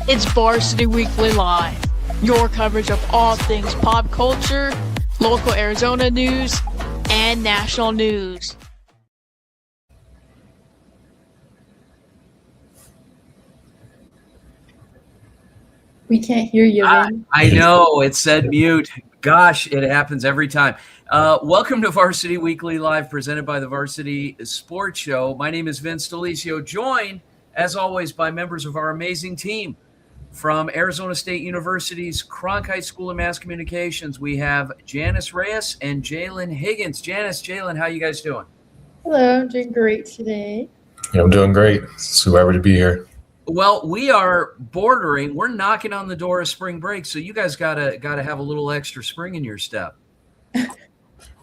It's Varsity Weekly Live, your coverage of all things pop culture, local Arizona news, and national news. We can't hear you, Vin. I know, it said mute. Gosh, it happens every time. Welcome to Varsity Weekly Live, presented by the Varsity Sports Show. My name is Vince Delisio, joined, as always, by members of our amazing team. From Arizona State University's Cronkite School of Mass Communications, we have Janice Reyes and Jalen Higgins. Janice, Jalen, how you guys doing? Hello, I'm doing great today. Yeah, I'm doing great. Super happy to be here. Well, we are bordering. We're knocking on the door of spring break, so you guys gotta have a little extra spring in your step.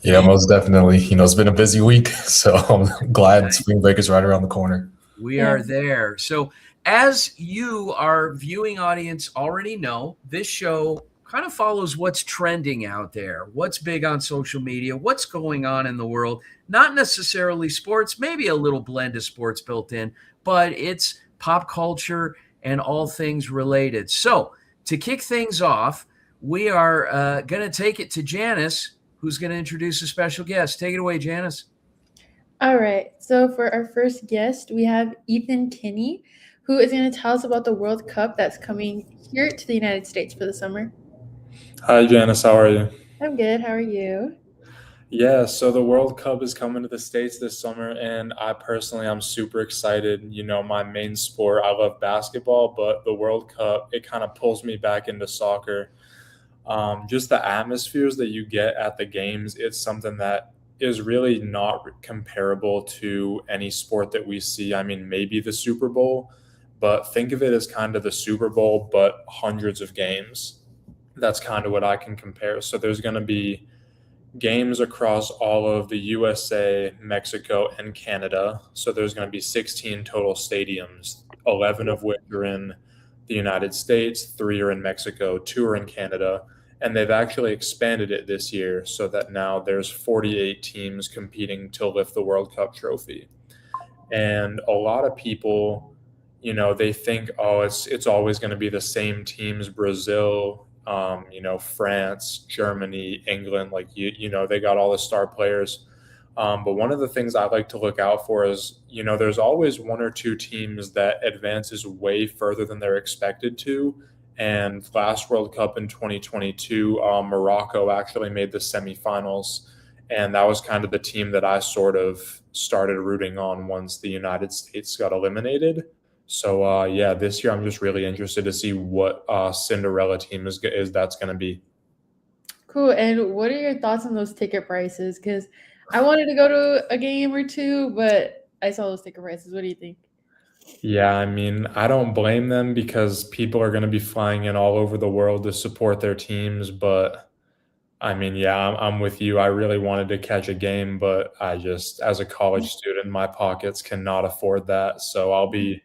Yeah, most definitely. It's been a busy week, so I'm glad spring break is right around the corner. We are there. So as you, our viewing audience, already know, this show kind of follows what's trending out there, what's big on social media, what's going on in the world. Not necessarily sports, maybe a little blend of sports built in, but it's pop culture and all things related. So to kick things off, we are going to take it to Janice, who's going to introduce a special guest. Take it away, Janice. All right, so for our first guest, we have Ethan Kinney, who is going to tell us about the World Cup that's coming here to the United States for the summer. Hi, Janice. How are you? I'm good. How are you? Yeah, so the World Cup is coming to the States this summer, and I'm super excited. My main sport, I love basketball, but the World Cup, it kind of pulls me back into soccer. Just the atmospheres that you get at the games, it's something that is really not comparable to any sport that we see. I mean, maybe the Super Bowl, but think of it as kind of the Super Bowl, but hundreds of games. That's kind of what I can compare. So there's going to be games across all of the USA, Mexico, and Canada. So there's going to be 16 total stadiums, 11 of which are in the United States, 3 are in Mexico, 2 are in Canada. And they've actually expanded it this year so that now there's 48 teams competing to lift the World Cup trophy. And a lot of people, they think, oh, it's always going to be the same teams, Brazil, France, Germany, England, they got all the star players. But one of the things I like to look out for is, there's always 1 or 2 teams that advances way further than they're expected to. And last World Cup in 2022, Morocco actually made the semifinals. And that was kind of the team that I sort of started rooting on once the United States got eliminated. So, this year I'm just really interested to see what Cinderella team is that's going to be. Cool. And what are your thoughts on those ticket prices? Because I wanted to go to a game or two, but I saw those ticket prices. What do you think? Yeah, I mean, I don't blame them because people are going to be flying in all over the world to support their teams. But I mean, yeah, I'm with you. I really wanted to catch a game, but as a college student, my pockets cannot afford that. So I'll be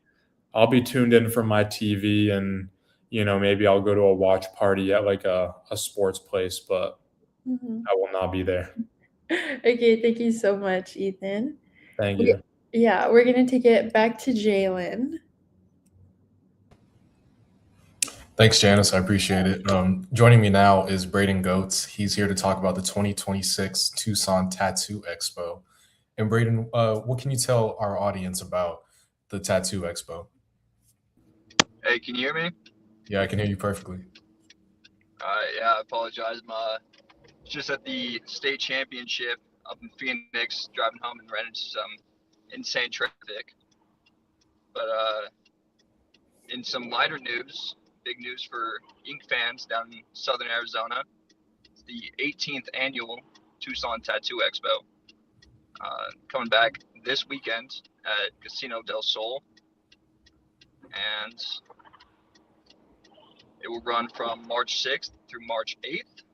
tuned in from my TV and, maybe I'll go to a watch party at like a sports place, but I will not be there. Okay, thank you so much, Ethan. Thank you. Yeah, we're going to take it back to Jalen. Thanks, Janice. I appreciate it. Joining me now is Braden Goetz. He's here to talk about the 2026 Tucson Tattoo Expo. And Braden, what can you tell our audience about the Tattoo Expo? Hey, can you hear me? Yeah, I can hear you perfectly. Yeah, I apologize. Just at the state championship up in Phoenix, driving home and ran into some insane traffic. But in some lighter news, big news for ink fans down in southern Arizona, it's the 18th annual Tucson Tattoo Expo. Coming back this weekend at Casino del Sol. And it will run from March 6th through March 8th.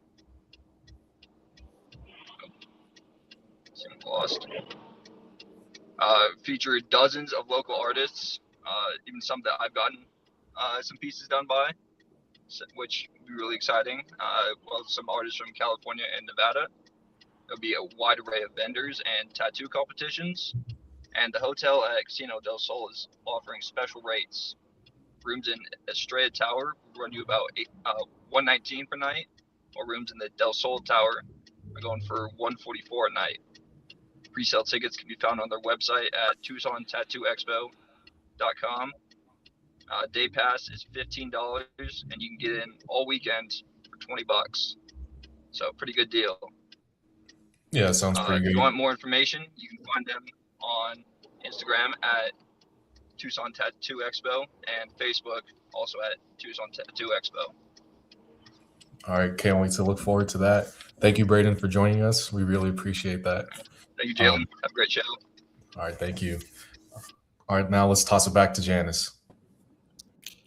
Seemed lost. Feature dozens of local artists, even some that I've gotten some pieces done by, which will be really exciting. Well, some artists from California and Nevada. There'll be a wide array of vendors and tattoo competitions. And the hotel at Casino del Sol is offering special rates rooms in Estrella Tower run you about $119 per night, or rooms in the Del Sol Tower are going for $144 a night. Pre-sale tickets can be found on their website at TucsonTattooExpo.com. Day pass is $15, and you can get in all weekends for $20. So pretty good deal. Yeah, sounds pretty If good. you want more information, you can find them on Instagram at Tucson Tattoo Expo and Facebook also at Tucson Tattoo Expo. All right, can't wait to look forward to that. Thank you, Braden, for joining us. We really appreciate that. Thank you, Jalen. Have a great show. All right, thank you. All right, now let's toss it back to Janice.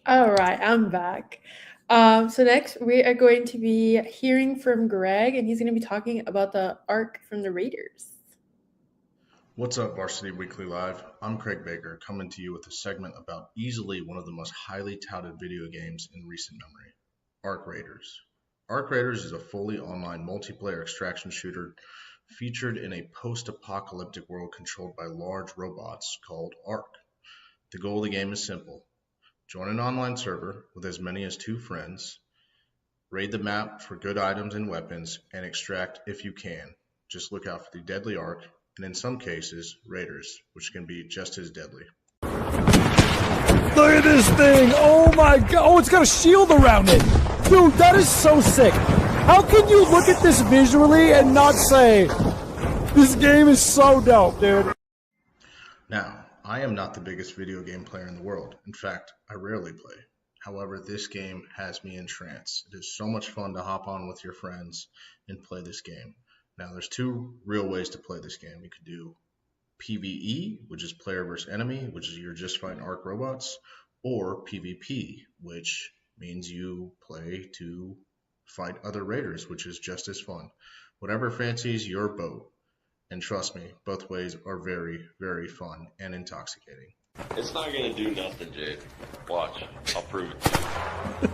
All right, I'm back. So next we are going to be hearing from Greg, and he's going to be talking about the arc from the Raiders. What's up, Varsity Weekly Live? I'm Craig Baker, coming to you with a segment about easily one of the most highly touted video games in recent memory, Arc Raiders. Arc Raiders is a fully online multiplayer extraction shooter featured in a post-apocalyptic world controlled by large robots called Arc. The goal of the game is simple. Join an online server with as many as 2 friends, raid the map for good items and weapons, and extract if you can. Just look out for the deadly Arc, and in some cases, Raiders, which can be just as deadly. Look at this thing! Oh my god! Oh, it's got a shield around it! Dude, that is so sick! How can you look at this visually and not say, this game is so dope, dude? Now, I am not the biggest video game player in the world. In fact, I rarely play. However, this game has me entranced. It is so much fun to hop on with your friends and play this game. Now, there's 2 real ways to play this game. You could do PvE, which is player versus enemy, which is you're just fighting Arc robots, or PvP, which means you play to fight other raiders, which is just as fun. Whatever fancies your boat. And trust me, both ways are very, very fun and intoxicating. It's not gonna do nothing, Jade. Watch. I'll prove it to you.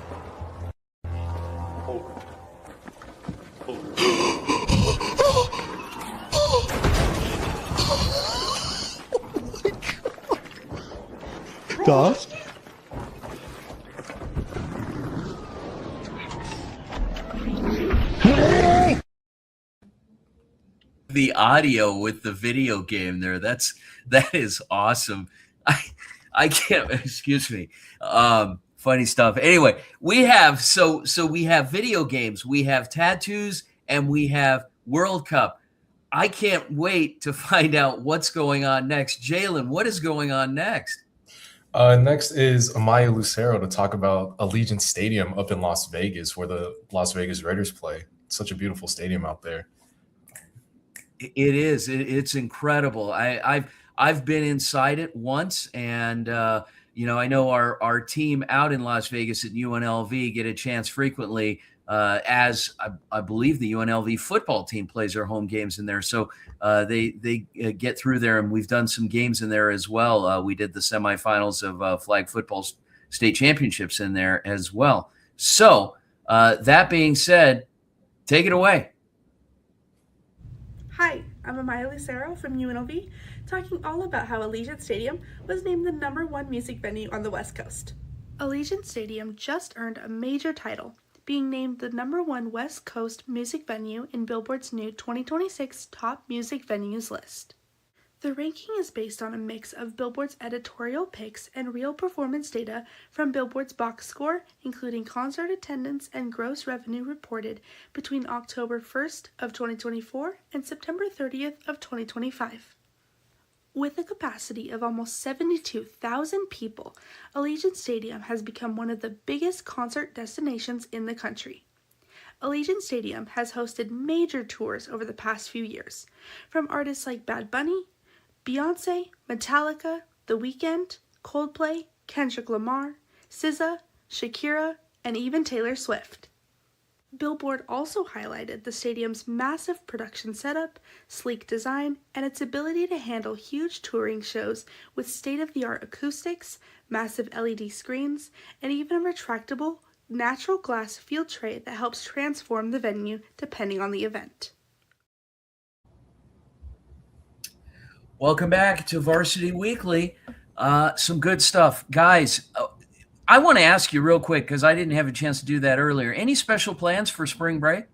Duh. The audio with the video game there, that is awesome. I can't, excuse me. Funny stuff. Anyway, we have we have video games, we have tattoos, and we have World Cup. I can't wait to find out what's going on next. Jalen, what is going on next? Next is Amaya Lucero to talk about Allegiant Stadium up in Las Vegas, where the Las Vegas Raiders play. It's such a beautiful stadium out there. It is. It's incredible. I've been inside it once, and I know our team out in Las Vegas at UNLV get a chance frequently, as I believe the UNLV football team plays their home games in there. So they get through there, and we've done some games in there as well. We did the semifinals of flag football state championships in there as well. So that being said, take it away. Hi, I'm Amaya Lucero from UNLV, talking all about how Allegiant Stadium was named the #1 music venue on the West Coast. Allegiant Stadium just earned a major title, being named the #1 West Coast music venue in Billboard's new 2026 Top Music Venues list. The ranking is based on a mix of Billboard's editorial picks and real performance data from Billboard's box score, including concert attendance and gross revenue reported between October 1st of 2024 and September 30th of 2025. With a capacity of almost 72,000 people, Allegiant Stadium has become one of the biggest concert destinations in the country. Allegiant Stadium has hosted major tours over the past few years, from artists like Bad Bunny, Beyonce, Metallica, The Weeknd, Coldplay, Kendrick Lamar, SZA, Shakira, and even Taylor Swift. Billboard also highlighted the stadium's massive production setup, sleek design, and its ability to handle huge touring shows with state-of-the-art acoustics, massive LED screens, and even a retractable, natural glass field tray that helps transform the venue depending on the event. Welcome back to Varsity Weekly. Some good stuff. Guys, I want to ask you real quick because I didn't have a chance to do that earlier. Any special plans for spring break?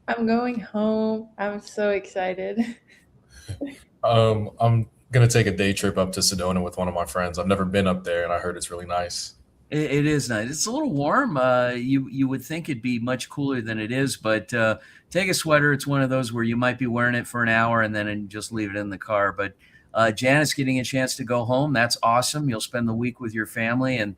I'm going home. I'm so excited. I'm gonna take a day trip up to Sedona with one of my friends. I've never been up there, and I heard it's really nice. It is nice. It's a little warm. You would think it'd be much cooler than it is, but take a sweater. It's one of those where you might be wearing it for an hour and then just leave it in the car. But Janice getting a chance to go home, that's awesome. You'll spend the week with your family and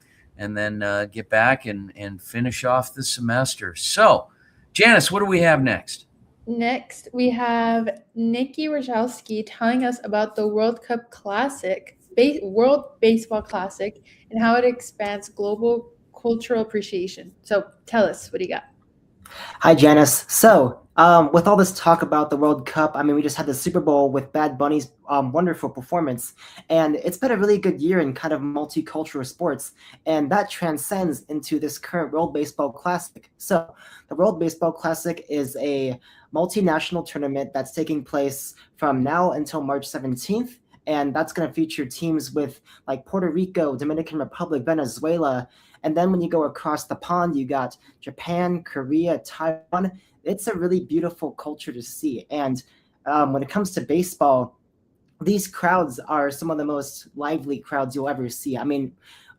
then get back and finish off the semester. So, Janice, what do we have next? Next, we have Nikki Rajowski telling us about the World Cup Classic, World Baseball Classic, and how it expands global cultural appreciation. So tell us, what do you got? Hi, Janice. So, with all this talk about the World Cup, I mean, we just had the Super Bowl with Bad Bunny's wonderful performance, and it's been a really good year in kind of multicultural sports, and that transcends into this current World Baseball Classic. So, the World Baseball Classic is a multinational tournament that's taking place from now until March 17th, and that's going to feature teams with like Puerto Rico, Dominican Republic, Venezuela, and then when you go across the pond, you got Japan, Korea, Taiwan. It's a really beautiful culture to see. And when it comes to baseball, these crowds are some of the most lively crowds you'll ever see. I mean,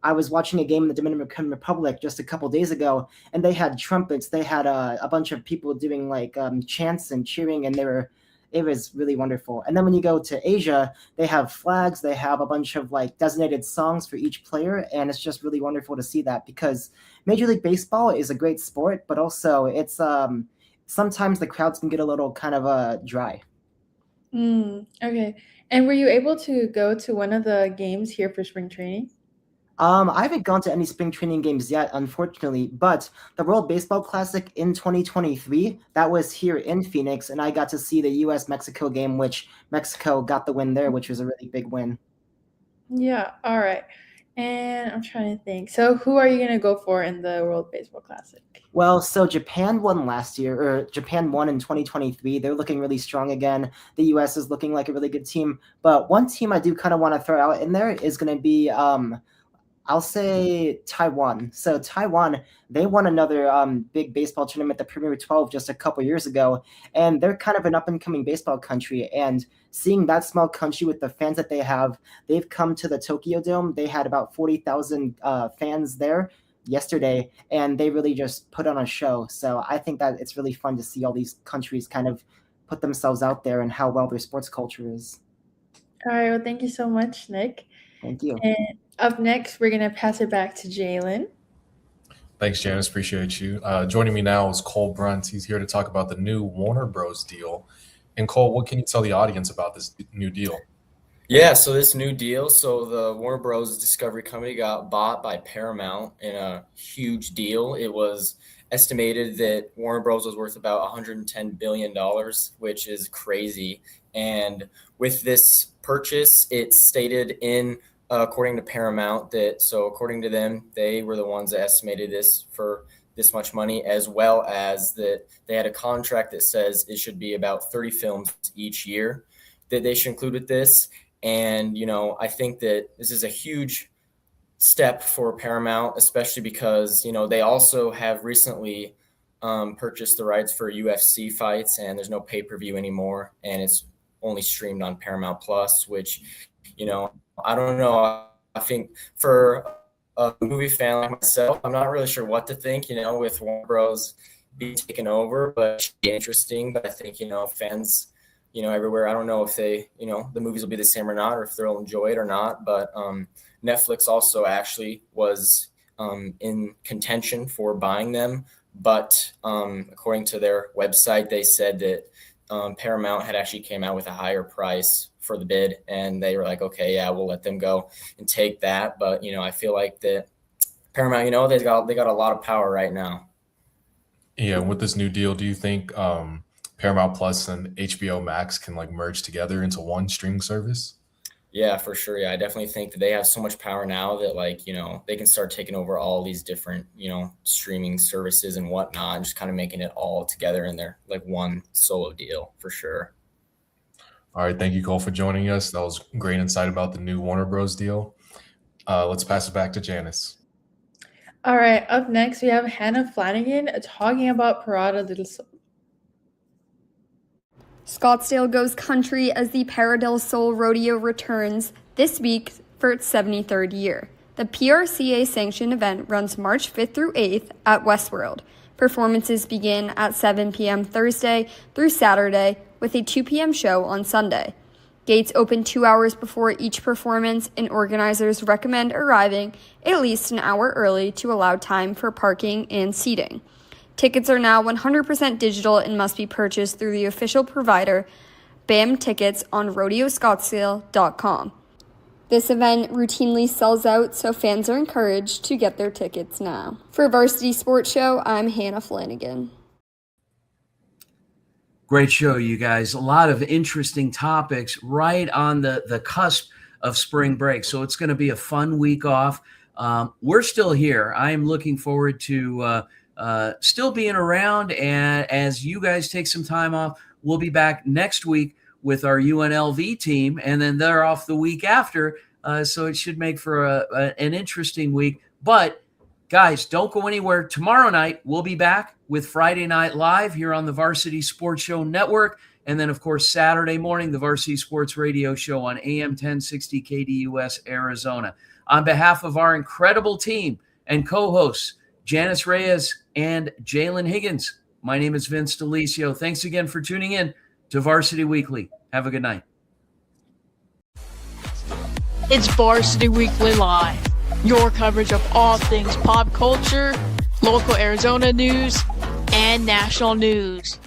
I was watching a game in the Dominican Republic just a couple days ago, and they had trumpets. They had a bunch of people doing like chants and cheering, and it was really wonderful. And then when you go to Asia, they have flags. They have a bunch of like designated songs for each player, and it's just really wonderful to see that because Major League Baseball is a great sport, but also it's sometimes the crowds can get a little kind of dry. Okay. And were you able to go to one of the games here for spring training? I haven't gone to any spring training games yet, unfortunately, but the World Baseball Classic in 2023, that was here in Phoenix, and I got to see the US-Mexico game, which Mexico got the win there, which was a really big win. Yeah, all right. And I'm trying to think. So who are you going to go for in the World Baseball Classic? Well, so Japan won last year, or Japan won in 2023. They're looking really strong again. The US is looking like a really good team, but one team I do kind of want to throw out in there is going to be I'll say Taiwan. So Taiwan, they won another big baseball tournament, the Premier 12, just a couple years ago, and they're kind of an up-and-coming baseball country. And seeing that small country with the fans that they have, they've come to the Tokyo Dome. They had about 40,000 fans there yesterday, and they really just put on a show. So I think that it's really fun to see all these countries kind of put themselves out there and how well their sports culture is. All right. Well, thank you so much, Nick. Thank you. And up next, we're going to pass it back to Jalen. Thanks, Janice. Appreciate you. Joining me now is Cole Brunt. He's here to talk about the new Warner Bros. Deal. And Cole, what can you tell the audience about this new deal? Yeah, so this new deal, so the Warner Bros. Discovery Company got bought by Paramount in a huge deal. It was estimated that Warner Bros. Was worth about $110 billion, which is crazy. And with this purchase, it's stated in according to Paramount so according to them, they were the ones that estimated this for this much money, as well as that they had a contract that says it should be about 30 films each year that they should include with this. And, I think that this is a huge step for Paramount, especially because, they also have recently purchased the rights for UFC fights, and there's no pay-per-view anymore, and it's only streamed on Paramount Plus, which, I don't know. I think for a movie fan like myself, I'm not really sure what to think, with Warner Bros. Being taken over, but it should be interesting. But I think, fans, everywhere, I don't know if they, the movies will be the same or not, or if they'll enjoy it or not. But Netflix also actually was in contention for buying them. But according to their website, they said that Paramount had actually came out with a higher price for the bid, and they were like, okay, yeah, we'll let them go and take that. But, I feel like that Paramount, they got a lot of power right now. Yeah, with this new deal, do you think Paramount Plus and HBO Max can like merge together into one streaming service? Yeah, for sure. Yeah, I definitely think that they have so much power now that they can start taking over all these different, streaming services and whatnot, and just kind of making it all together in their like one solo deal for sure. All right. Thank you, Cole, for joining us. That was great insight about the new Warner Bros. Deal. Let's pass it back to Janice. All right, up next we have Hannah Flanagan talking about Parada del Sol. Scottsdale goes country as the Para del Sol Rodeo returns this week for its 73rd year. The PRCA-sanctioned event runs March 5th through 8th at Westworld. Performances begin at 7 p.m. Thursday through Saturday with a 2 p.m. show on Sunday. Gates open 2 hours before each performance, and organizers recommend arriving at least an hour early to allow time for parking and seating. Tickets are now 100% digital and must be purchased through the official provider, BAM Tickets, on RodeoScottsdale.com. This event routinely sells out, so fans are encouraged to get their tickets now. For Varsity Sports Show, I'm Hannah Flanagan. Great show, you guys. A lot of interesting topics right on the cusp of spring break. So it's going to be a fun week off. We're still here. I am looking forward to still being around. And as you guys take some time off, we'll be back next week with our UNLV team, and then they're off the week after. So it should make for an interesting week. But guys, don't go anywhere. Tomorrow night, we'll be back with Friday Night Live here on the Varsity Sports Show Network. And then, of course, Saturday morning, the Varsity Sports Radio Show on AM 1060 KDUS, Arizona. On behalf of our incredible team and co-hosts, Janice Reyes and Jalen Higgins, my name is Vince Delicio. Thanks again for tuning in to Varsity Weekly. Have a good night. It's Varsity Weekly Live, your coverage of all things pop culture, local Arizona news, and national news.